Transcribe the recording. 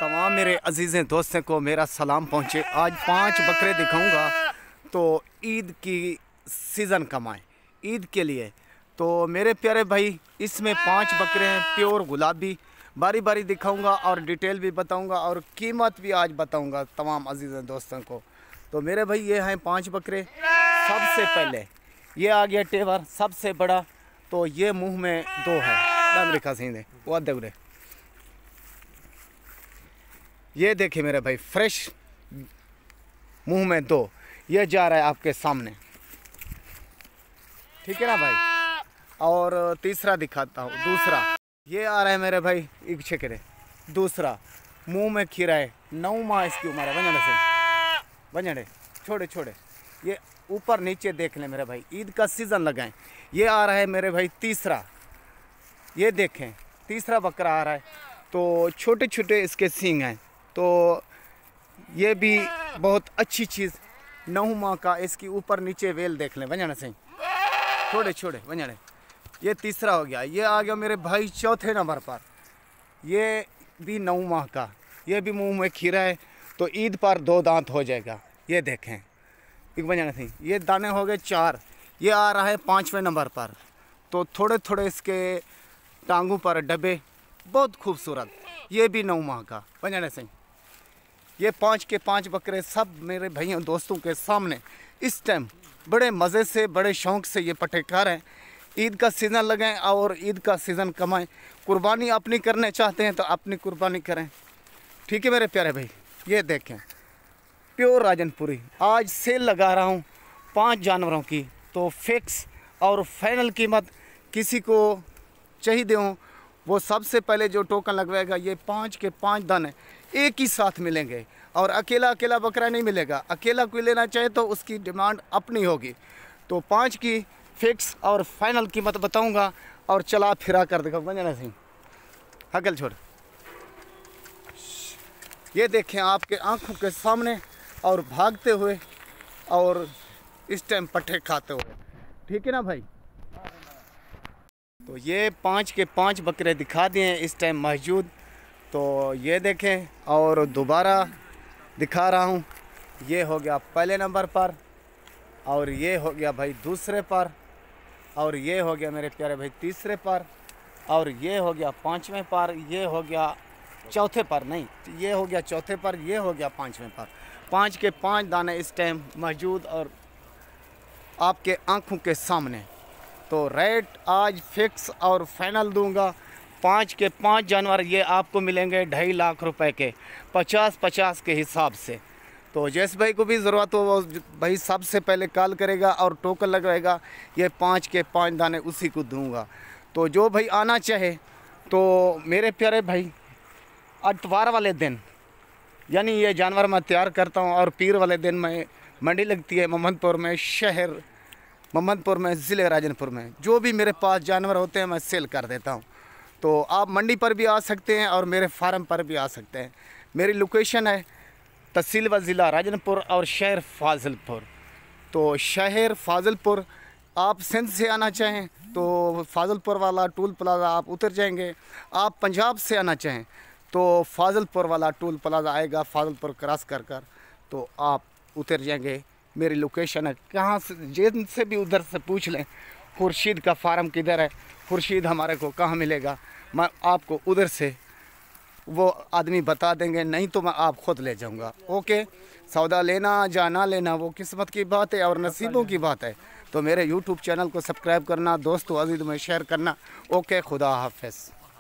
तमाम मेरे अजीज़ें दोस्तों को मेरा सलाम पहुँचे। आज 5 बकरे दिखाऊंगा तो ईद की सीज़न कमाएं ईद के लिए। तो मेरे प्यारे भाई, इसमें 5 बकरे हैं प्योर गुलाबी। बारी बारी दिखाऊंगा और डिटेल भी बताऊंगा और कीमत भी आज बताऊंगा तमाम अजीज़ें दोस्तों को। तो मेरे भाई ये हैं 5 बकरे। सबसे पहले ये आ गया टेवर सबसे बड़ा, तो ये मुंह में 2 है अमेरिका सीधे वो दौरे। ये देखिए मेरे भाई, फ्रेश मुंह में 2, ये जा रहा है आपके सामने, ठीक है ना भाई। और तीसरा दिखाता हूँ, दूसरा ये आ रहा है मेरे भाई एक छकरे। दूसरा मुंह में खीरा है, 9 माह इसकी उम्र है। वंजड़े से वंजड़े छोड़े छोड़े, ये ऊपर नीचे देख लें मेरे भाई, ईद का सीज़न लगाएं। ये आ रहा है मेरे भाई तीसरा, ये देखें तीसरा बकरा आ रहा है। तो छोटे छोटे इसके सींग हैं, तो ये भी बहुत अच्छी चीज़। 9 माह का, इसकी ऊपर नीचे वेल देख लें वंजड़े से छोड़े छोड़े वंजड़े। ये तीसरा हो गया। ये आ गया मेरे भाई चौथे नंबर पर, ये भी 9 माह का, ये भी मुंह में खीरा है। तो ईद पर 2 दांत हो जाएगा। ये देखें एक वंजड़े से, ये दाने हो गए 4। ये आ रहा है 5वें नंबर पर। तो थोड़े थोड़े इसके टांगों पर डब्बे, बहुत खूबसूरत। ये भी 9 माह का वंजड़े से। ये 5 के 5 बकरे सब मेरे भाइयों दोस्तों के सामने इस टाइम बड़े मज़े से, बड़े शौक़ से ये पटेकार हैं। ईद का सीज़न लगाएं और ईद का सीज़न कमाएं। कुर्बानी अपनी करने चाहते हैं तो अपनी कुर्बानी करें, ठीक है मेरे प्यारे भाई। ये देखें प्योर राजनपुरी। आज सेल लगा रहा हूँ 5 जानवरों की, तो फिक्स और फाइनल कीमत किसी को चाहिए हो वो सबसे पहले जो टोकन लगवाएगा, ये 5 के 5 दाने एक ही साथ मिलेंगे। और अकेला अकेला बकरा नहीं मिलेगा। अकेला कोई लेना चाहे तो उसकी डिमांड अपनी होगी। तो 5 की फिक्स और फाइनल कीमत बताऊंगा और चला फिरा कर देखो वंजना सिंह हकल छोड़। ये देखें आपके आंखों के सामने और भागते हुए और इस टाइम पट्टे खाते हुए, ठीक है ना भाई। तो ये 5 के 5 बकरे दिखा दिए हैं इस टाइम मौजूद। तो ये देखें और दोबारा दिखा रहा हूँ। ये हो गया पहले नंबर पर, और ये हो गया भाई दूसरे पर, और ये हो गया मेरे प्यारे भाई तीसरे पर, और ये हो गया 5वें पर, ये हो गया चौथे पर, नहीं ये हो गया चौथे पर, ये हो गया 5वें पर। 5 के 5 दाने इस टाइम मौजूद और आपके आंखों के सामने। तो रेट आज फिक्स और फाइनल दूंगा। 5 के 5 जानवर ये आपको मिलेंगे 2.5 लाख रुपए के, 50-50 के हिसाब से। तो जैसे भाई को भी ज़रूरत हो वो भाई सबसे पहले कॉल करेगा और टोकन लगवाएगा। ये 5 के 5 दाने उसी को दूंगा। तो जो भाई आना चाहे तो मेरे प्यारे भाई, अतवार वाले दिन यानी ये जानवर मैं तैयार करता हूँ और पीर वाले दिन में मंडी लगती है मोहम्मदपुर में, शहर मोहम्मदपुर में, ज़िले राजनपुर में। जो भी मेरे पास जानवर होते हैं मैं सेल कर देता हूँ। तो आप मंडी पर भी आ सकते हैं और मेरे फार्म पर भी आ सकते हैं। मेरी लोकेशन है तहसील व ज़िला राजनपुर और शहर फाजिलपुर। तो शहर फाजिलपुर, आप सिंध से आना चाहें तो फाजिलपुर वाला टूल प्लाज़ा आप उतर जाएंगे। आप पंजाब से आना चाहें तो फाजिलपुर वाला टूल प्लाज़ा आएगा, फाजिलपुर क्रॉस कर कर तो आप उतर जाएंगे। मेरी लोकेशन है, कहाँ से जिनसे भी उधर से पूछ लें खुर्शीद का फार्म किधर है, खुर्शीद हमारे को कहाँ मिलेगा, मैं आपको उधर से वो आदमी बता देंगे, नहीं तो मैं आप ख़ुद ले जाऊंगा। ओके, सौदा लेना या ना लेना वो किस्मत की बात है और नसीबों की बात है। तो मेरे यूट्यूब चैनल को सब्सक्राइब करना, दोस्तों अजीज़ में शेयर करना। ओके, खुदा हाफिज़।